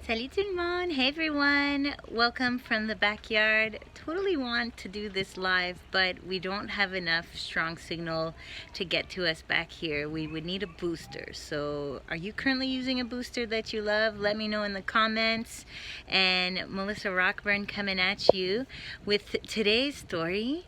Salut tout le monde! Hey everyone! Welcome from the backyard. Totally want to do this live, but we don't have enough strong signal to get to us back here. We would need a booster. So are you currently using a booster that you love? Let me know in the comments. And Mélissa Rockburn coming at you with today's story.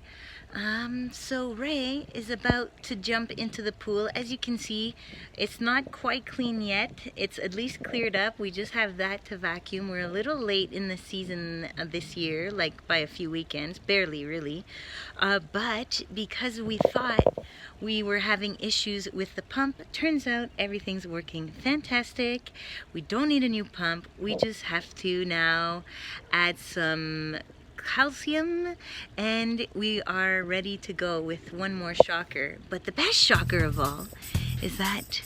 So Ray is about to jump into the pool. As you can see, it's not quite clean yet. It's at least cleared up. We just have that to vacuum. We're a little late in the season this year, like by a few weekends, barely really. But because we thought we were having issues with the pump, turns out everything's working fantastic. We don't need a new pump. We just have to now add some calcium and we are ready to go with one more shocker. But the best shocker of all is that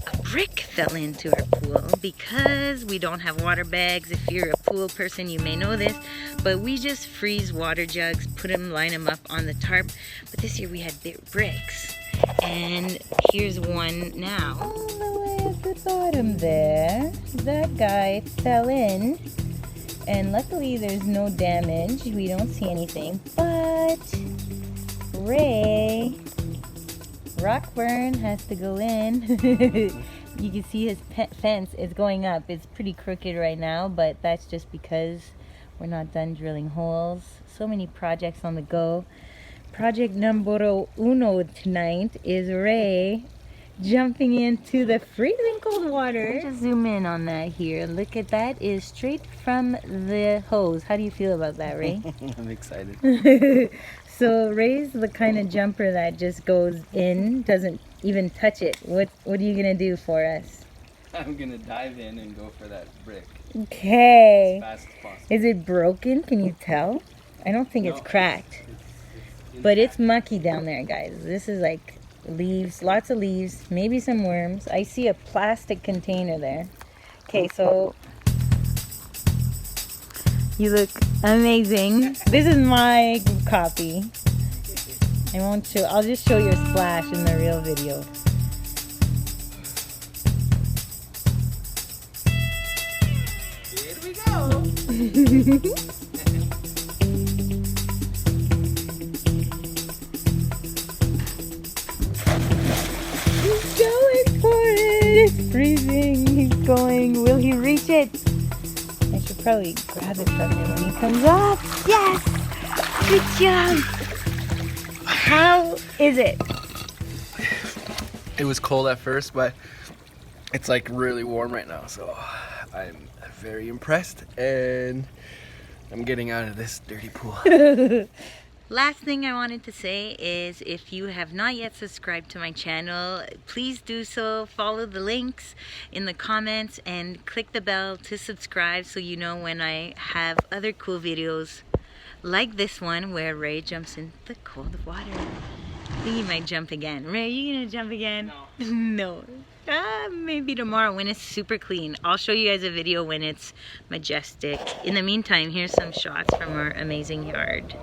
a brick fell into our pool because we don't have water bags. If you're a pool person, you may know this, but we just freeze water jugs, line them up on the tarp. But this year we had big bricks, and here's one now. All the way at the bottom there, that guy fell in. And luckily there's no damage. We don't see anything. But Ray Rockburn has to go in. You can see his fence is going up. It's pretty crooked right now, but that's just because we're not done drilling holes. So many projects on the go. Project numero uno tonight is Ray jumping into the freezing cold water. Let's just zoom in on that here. Look at that, is straight from the hose. How do you feel about that, Ray? I'm excited. So Ray's the kind of jumper that just goes in, doesn't even touch it. What are you gonna do for us? I'm gonna dive in and go for that brick. Okay. As fast as possible. Is it broken? Can you tell? I don't think it's cracked. But it's mucky down there, guys. This is like leaves, lots of leaves, maybe some worms. I see a plastic container there. Okay, so you look amazing. This is my copy. I won't show, I'll just show your splash in the real video. Here we go. It's freezing. He's going. Will he reach it? I should probably grab it from him when he comes up. Yes! Good job! How is it? It was cold at first, but it's like really warm right now, so I'm very impressed, and I'm getting out of this dirty pool. Last thing I wanted to say is if you have not yet subscribed to my channel, please do so. Follow the links in the comments and click the bell to subscribe so you know when I have other cool videos like this one where Ray jumps in the cold water. I think he might jump again. Ray, are you gonna jump again? No. No. Maybe tomorrow when it's super clean. I'll show you guys a video when it's majestic. In the meantime, here's some shots from our amazing yard.